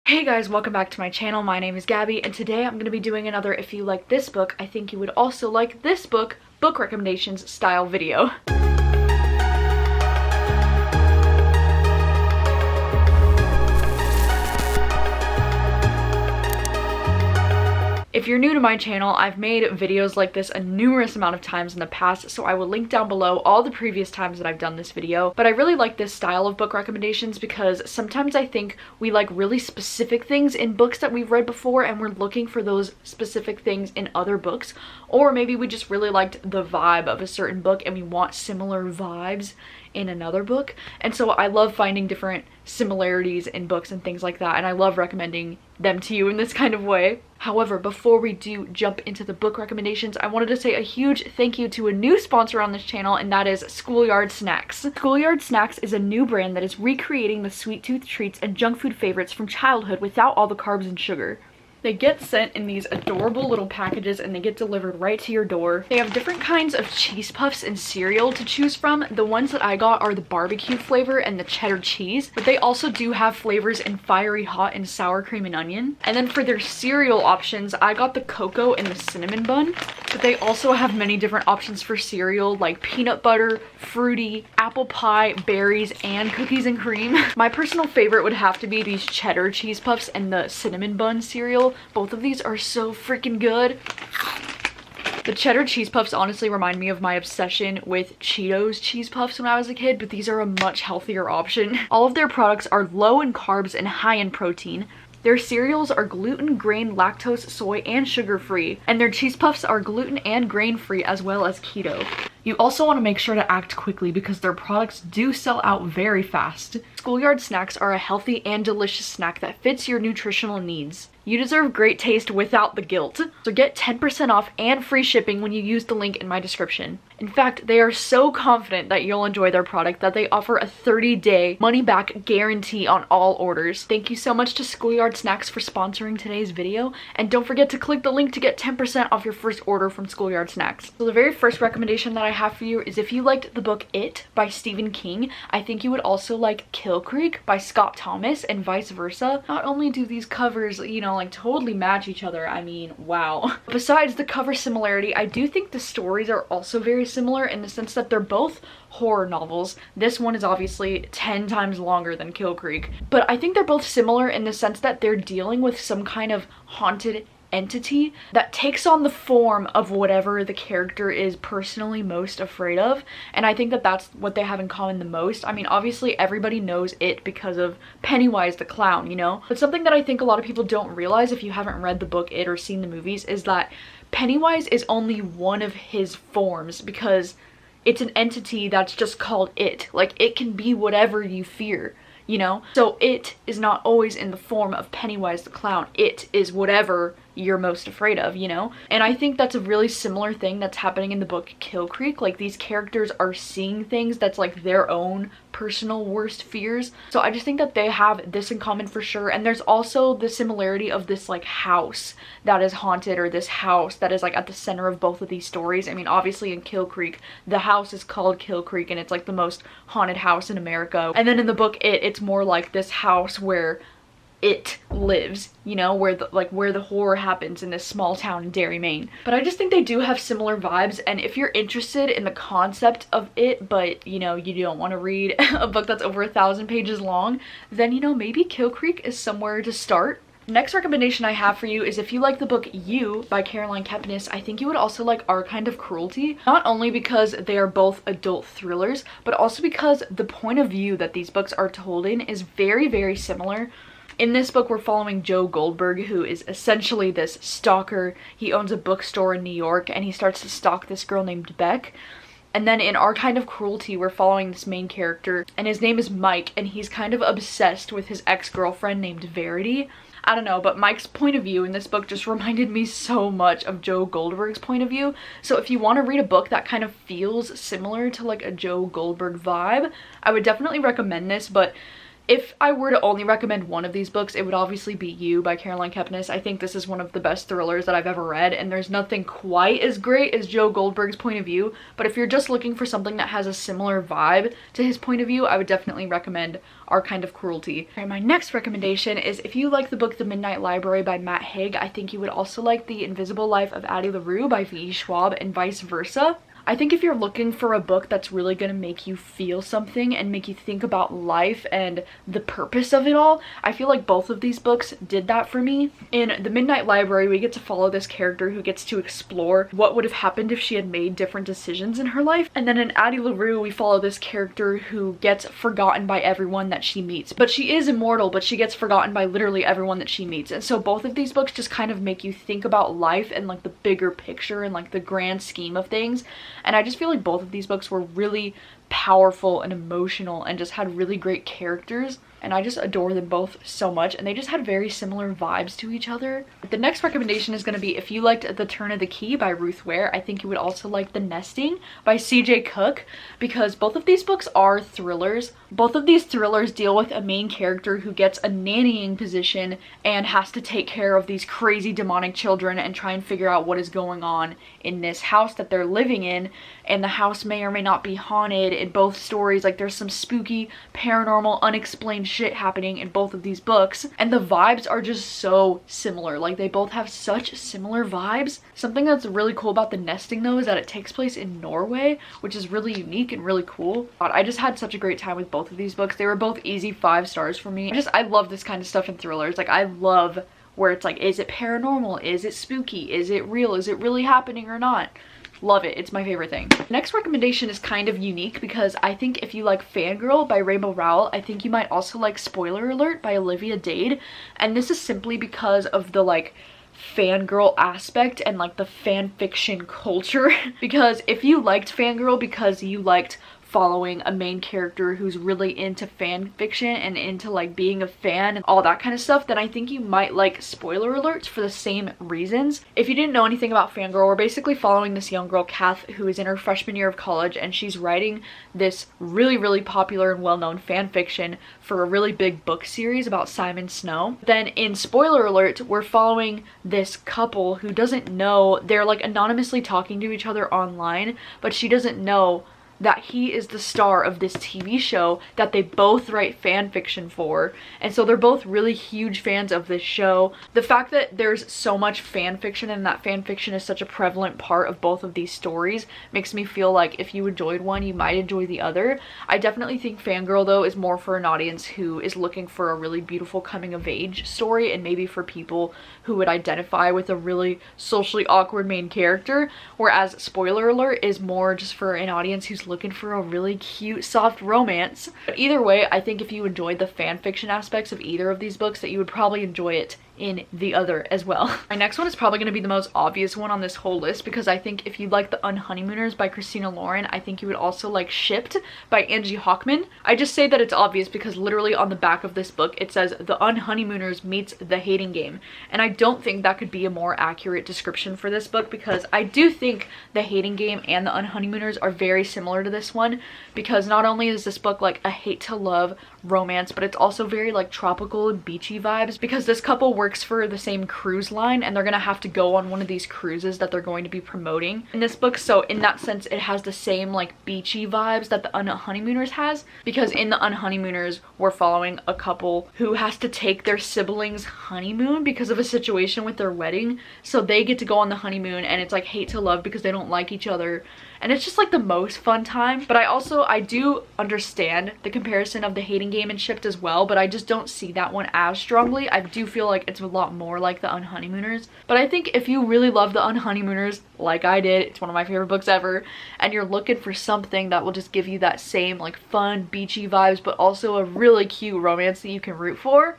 Hey guys, welcome back to my channel. My name is Gabby, and today I'm going to be doing another "If you like this book, I think you would also like this book" book recommendations style video. If you're new to my channel, I've made videos like this a numerous amount of times in the past, so I will link down below all the previous times that I've done this video. But I really like this style of book recommendations because sometimes I think we like really specific things in books that we've read before and we're looking for those specific things in other books. Or maybe we just really liked the vibe of a certain book and we want similar vibes in another book. And so I love finding different similarities in books and things like that, and I love recommending them to you in this kind of way. However, before we do jump into the book recommendations, I wanted to say a huge thank you to a new sponsor on this channel, and that is Schoolyard Snacks. Schoolyard Snacks is a new brand that is recreating the sweet tooth treats and junk food favorites from childhood without all the carbs and sugar. They get sent in these adorable little packages and they get delivered right to your door. They have different kinds of cheese puffs and cereal to choose from. The ones that I got are the barbecue flavor and the cheddar cheese, but they also do have flavors in fiery hot and sour cream and onion. And then for their cereal options, I got the cocoa and the cinnamon bun, but they also have many different options for cereal like peanut butter, fruity, apple pie, berries, and cookies and cream. My personal favorite would have to be these cheddar cheese puffs and the cinnamon bun cereal. Both of these are so freaking good. The cheddar cheese puffs honestly remind me of my obsession with Cheetos cheese puffs when I was a kid, but these are a much healthier option. All of their products are low in carbs and high in protein. Their cereals are gluten, grain, lactose, soy, and sugar-free, and their cheese puffs are gluten and grain-free as well as keto. You also want to make sure to act quickly because their products do sell out very fast. Schoolyard Snacks are a healthy and delicious snack that fits your nutritional needs. You deserve great taste without the guilt. So get 10% off and free shipping when you use the link in my description. In fact, they are so confident that you'll enjoy their product that they offer a 30-day money-back guarantee on all orders. Thank you so much to Schoolyard Snacks for sponsoring today's video, and don't forget to click the link to get 10% off your first order from Schoolyard Snacks. So the very first recommendation that I have for you is if you liked the book It by Stephen King, I think you would also like Kill Creek by Scott Thomas and vice versa. Not only do these covers, you know, like totally match each other, I mean, wow. Besides the cover similarity, I do think the stories are also very similar in the sense that they're both horror novels. This one is obviously 10 times longer than Kill Creek, but I think they're both similar in the sense that they're dealing with some kind of haunted entity that takes on the form of whatever the character is personally most afraid of, and I think that that's what they have in common the most. I mean, obviously everybody knows It because of Pennywise the clown, you know, but something that I think a lot of people don't realize if you haven't read the book It or seen the movies is that Pennywise is only one of his forms because it's an entity that's just called It. Like, it can be whatever you fear, you know? So It is not always in the form of Pennywise the clown. It is whatever you're most afraid of, you know? And I think that's a really similar thing that's happening in the book Kill Creek. Like, these characters are seeing things that's like their own personal worst fears. So I just think that they have this in common for sure. And there's also the similarity of this like house that is haunted, or this house that is like at the center of both of these stories. I mean, obviously in Kill Creek, the house is called Kill Creek and it's like the most haunted house in America. And then in the book it's more like this house where It lives, you know, where the horror happens in this small town in Derry, Maine. But I just think they do have similar vibes, and if you're interested in the concept of It, but you know, you don't want to read a book that's over 1,000 pages long, then you know, maybe Kill Creek is somewhere to start. Next recommendation I have for you is if you like the book You by Caroline Kepnes, I think you would also like Our Kind of Cruelty. Not only because they are both adult thrillers, but also because the point of view that these books are told in is very, very similar. In this book, we're following Joe Goldberg, who is essentially this stalker. He owns a bookstore in New York, and he starts to stalk this girl named Beck. And then in Our Kind of Cruelty, we're following this main character, and his name is Mike, and he's kind of obsessed with his ex-girlfriend named Verity. I don't know, but Mike's point of view in this book just reminded me so much of Joe Goldberg's point of view. So if you want to read a book that kind of feels similar to like a Joe Goldberg vibe, I would definitely recommend this, but If I were to only recommend one of these books, it would obviously be You by Caroline Kepnes. I think this is one of the best thrillers that I've ever read, and there's nothing quite as great as Joe Goldberg's point of view, but if you're just looking for something that has a similar vibe to his point of view, I would definitely recommend Our Kind of Cruelty. Alright, my next recommendation is if you like the book The Midnight Library by Matt Haig, I think you would also like The Invisible Life of Addie LaRue by V.E. Schwab, and vice versa. I think if you're looking for a book that's really going to make you feel something and make you think about life and the purpose of it all, I feel like both of these books did that for me. In The Midnight Library, we get to follow this character who gets to explore what would have happened if she had made different decisions in her life. And then in Addie LaRue, we follow this character who gets forgotten by everyone that she meets. But she is immortal, but she gets forgotten by literally everyone that she meets. And so both of these books just kind of make you think about life and like the bigger picture and like the grand scheme of things. And I just feel like both of these books were really powerful and emotional and just had really great characters, and I just adore them both so much, and they just had very similar vibes to each other. The next recommendation is going to be if you liked The Turn of the Key by Ruth Ware, I think you would also like The Nesting by C.J. Cook, because both of these books are thrillers. Both of these thrillers deal with a main character who gets a nannying position and has to take care of these crazy demonic children and try and figure out what is going on in this house that they're living in, and the house may or may not be haunted. In both stories, like, there's some spooky, paranormal, unexplained shit happening in both of these books, and the vibes are just so similar. Like, they both have such similar vibes. Something that's really cool about The Nesting though is that it takes place in Norway, which is really unique and really cool. I just had such a great time with both of these books. They were both easy 5 stars for me. I love this kind of stuff in thrillers. Like, I love where it's like, is it paranormal? Is it spooky? Is it real? Is it really happening or not? Love it. It's my favorite thing. Next recommendation is kind of unique because I think if you like Fangirl by Rainbow Rowell, I think you might also like Spoiler Alert by Olivia Dade. And this is simply because of the like fangirl aspect and like the fan fiction culture. Because if you liked Fangirl because you liked following a main character who's really into fan fiction and into like being a fan and all that kind of stuff, then I think you might like Spoiler Alerts for the same reasons. If you didn't know anything about Fangirl, we're basically following this young girl, Kath, who is in her freshman year of college, and she's writing this really popular and well-known fan fiction for a really big book series about Simon Snow. Then in Spoiler Alert, we're following this couple who doesn't know, they're like anonymously talking to each other online, but she doesn't know that he is the star of this TV show that they both write fan fiction for. And so they're both really huge fans of this show. The fact that there's so much fan fiction and that fan fiction is such a prevalent part of both of these stories makes me feel like if you enjoyed one, you might enjoy the other. I definitely think Fangirl though is more for an audience who is looking for a really beautiful coming of age story, and maybe for people who would identify with a really socially awkward main character, whereas Spoiler Alert is more just for an audience who's looking for a really cute soft romance. But either way, I think if you enjoyed the fan fiction aspects of either of these books, that you would probably enjoy it in the other as well. My next one is probably going to be the most obvious one on this whole list, because I think if you like The Unhoneymooners by Christina Lauren, I think you would also like Shipped by Angie Hockman. I just say that it's obvious because literally on the back of this book it says The Unhoneymooners meets The Hating Game, and I don't think that could be a more accurate description for this book, because I do think The Hating Game and The Unhoneymooners are very similar to this one, because not only is this book like a hate to love romance, but it's also very like tropical and beachy vibes, because this couple works for the same cruise line and they're gonna have to go on one of these cruises that they're going to be promoting in this book. So in that sense, it has the same like beachy vibes that The Unhoneymooners has, because in The Unhoneymooners we're following a couple who has to take their siblings' honeymoon because of a situation with their wedding. So they get to go on the honeymoon and it's like hate to love because they don't like each other, and it's just like the most fun time. But I do understand the comparison of The Hating Game and Shipped as well, but I just don't see that one as strongly. I do feel like it's a lot more like The Unhoneymooners. But I think if you really love The Unhoneymooners like I did, it's one of my favorite books ever, and you're looking for something that will just give you that same like fun beachy vibes but also a really cute romance that you can root for,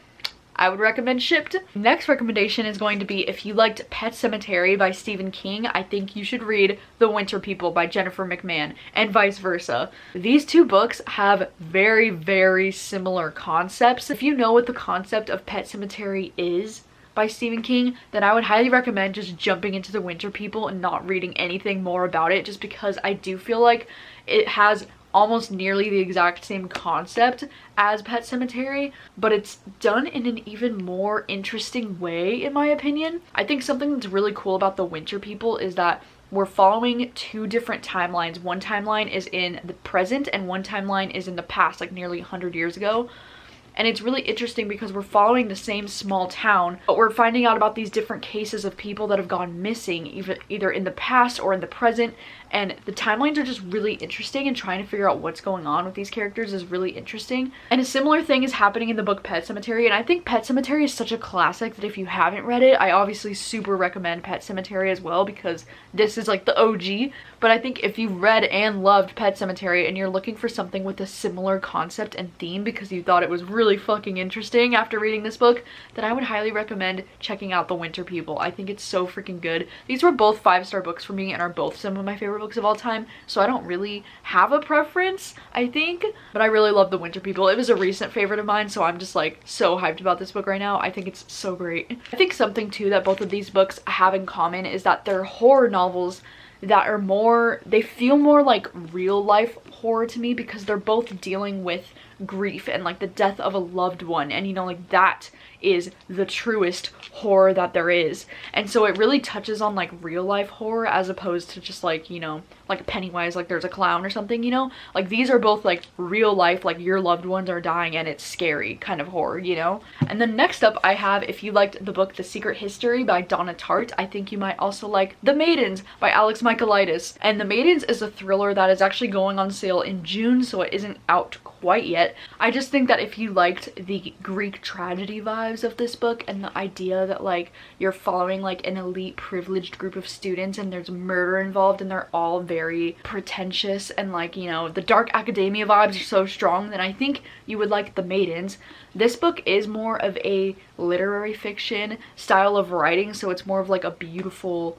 I would recommend Shipped. Next recommendation is going to be if you liked Pet Sematary by Stephen King, I think you should read The Winter People by Jennifer McMahon, and vice versa. These two books have very similar concepts. If you know what the concept of Pet Sematary is by Stephen King, then I would highly recommend just jumping into The Winter People and not reading anything more about it, just because I do feel like it has almost nearly the exact same concept as Pet Sematary, but it's done in an even more interesting way, in my opinion. I think something that's really cool about The Winter People is that we're following two different timelines. One timeline is in the present and one timeline is in the past, like nearly 100 years ago. And it's really interesting because we're following the same small town, but we're finding out about these different cases of people that have gone missing, either in the past or in the present. And the timelines are just really interesting, and trying to figure out what's going on with these characters is really interesting. And a similar thing is happening in the book Pet Sematary, and I think Pet Sematary is such a classic that if you haven't read it, I obviously super recommend Pet Sematary as well, because this is like the OG. But I think if you've read and loved Pet Sematary and you're looking for something with a similar concept and theme because you thought it was really fucking interesting after reading this book, then I would highly recommend checking out The Winter People. I think it's so freaking good. These were both 5-star books for me and are both some of my favorite books of all time, so I don't really have a preference, I think, but I really love The Winter People. It was a recent favorite of mine, so I'm just like so hyped about this book right now. I think it's so great. I think something too that both of these books have in common is that they're horror novels that are more, they feel more like real life horror to me, because they're both dealing with grief and like the death of a loved one, and you know, like that is the truest horror that there is. And so it really touches on like real life horror as opposed to just like, you know, like Pennywise, like there's a clown or something, you know? Like these are both like real life, like your loved ones are dying and it's scary kind of horror, you know? And then next up I have, if you liked the book The Secret History by Donna Tartt, I think you might also like The Maidens by Alex Michaelides. And The Maidens is a thriller that is actually going on sale in June, so it isn't out quite yet. I just think that if you liked the Greek tragedy vibes of this book and the idea that like you're following like an elite privileged group of students and there's murder involved and they're all very pretentious and like, you know, the dark academia vibes are so strong, then I think you would like The Maidens. This book is more of a literary fiction style of writing, so it's more of like a beautiful,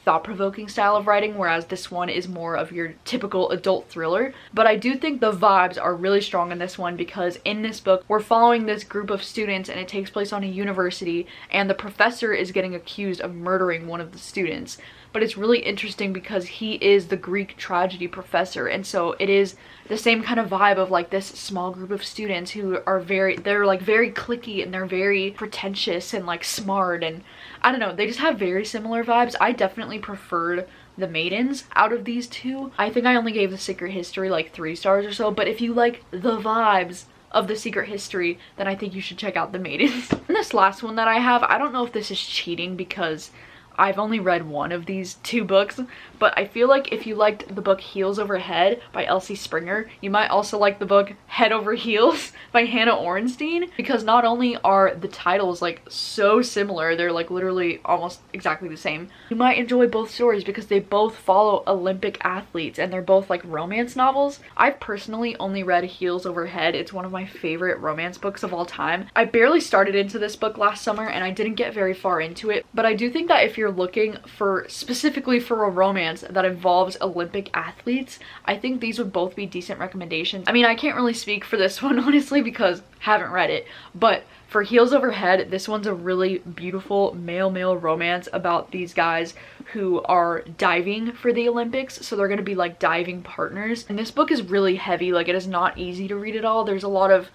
thought-provoking style of writing, whereas this one is more of your typical adult thriller. But I do think the vibes are really strong in this one, because in this book we're following this group of students and it takes place on a university, and the professor is getting accused of murdering one of the students. But it's really interesting because he is the Greek tragedy professor, and so it is the same kind of vibe of like this small group of students who are they're like very cliquey and they're very pretentious and like smart, and I don't know, they just have very similar vibes. I definitely preferred The Maidens out of these two. I think I only gave The Secret History like 3 stars or so, but if you like the vibes of The Secret History, then I think you should check out The Maidens. And this last one that I have, I don't know if this is cheating because I've only read one of these 2 books, but I feel like if you liked the book Heels Over Head by Elsie Springer, you might also like the book Head Over Heels by Hannah Orenstein, because not only are the titles like so similar, they're like literally almost exactly the same, you might enjoy both stories because they both follow Olympic athletes and they're both like romance novels. I've personally only read Heels Over Head. It's one of my favorite romance books of all time. I barely started into this book last summer and I didn't get very far into it, but I do think that if you're looking for specifically for a romance that involves Olympic athletes, I think these would both be decent recommendations. I mean, I can't really speak for this one honestly because I haven't read it, but for Heels Over Head, this one's a really beautiful male-male romance about these guys who are diving for the Olympics, so they're gonna be like diving partners. And this book is really heavy, like it is not easy to read at all. There's a lot of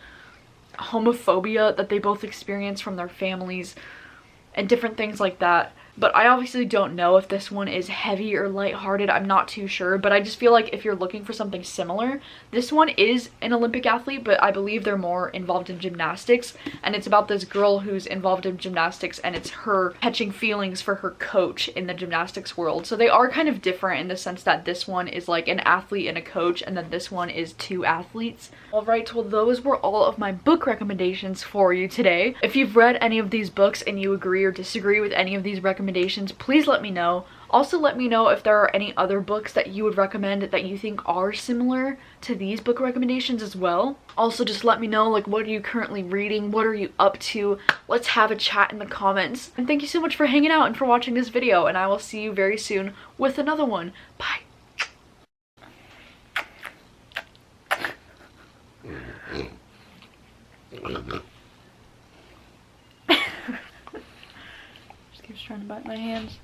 homophobia that they both experience from their families and different things like that. But I obviously don't know if this one is heavy or lighthearted. I'm not too sure, but I just feel like if you're looking for something similar, this one is an Olympic athlete, but I believe they're more involved in gymnastics, and it's about this girl who's involved in gymnastics and it's her catching feelings for her coach in the gymnastics world. So they are kind of different in the sense that this one is like an athlete and a coach, and then this one is 2 athletes. Alright, well those were all of my book recommendations for you today. If you've read any of these books and you agree or disagree with any of these recommendations, please let me know. Also let me know if there are any other books that you would recommend that you think are similar to these book recommendations as well. Also just let me know, like, what are you currently reading? What are you up to? Let's have a chat in the comments. And thank you so much for hanging out and for watching this video, and I will see you very soon with another one. Bye! Just keeps trying to bite my hands.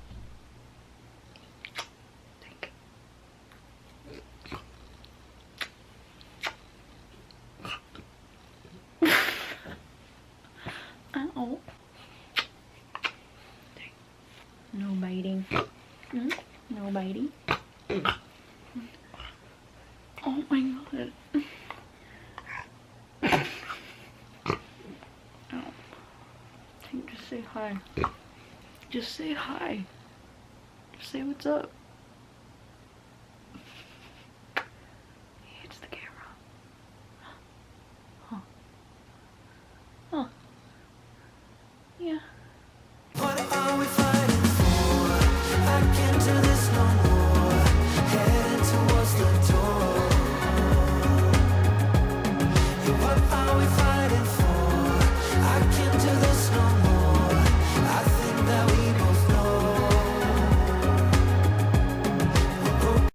No biting. No biting. Oh my god. Oh. Just say hi. Just say hi. Just say what's up.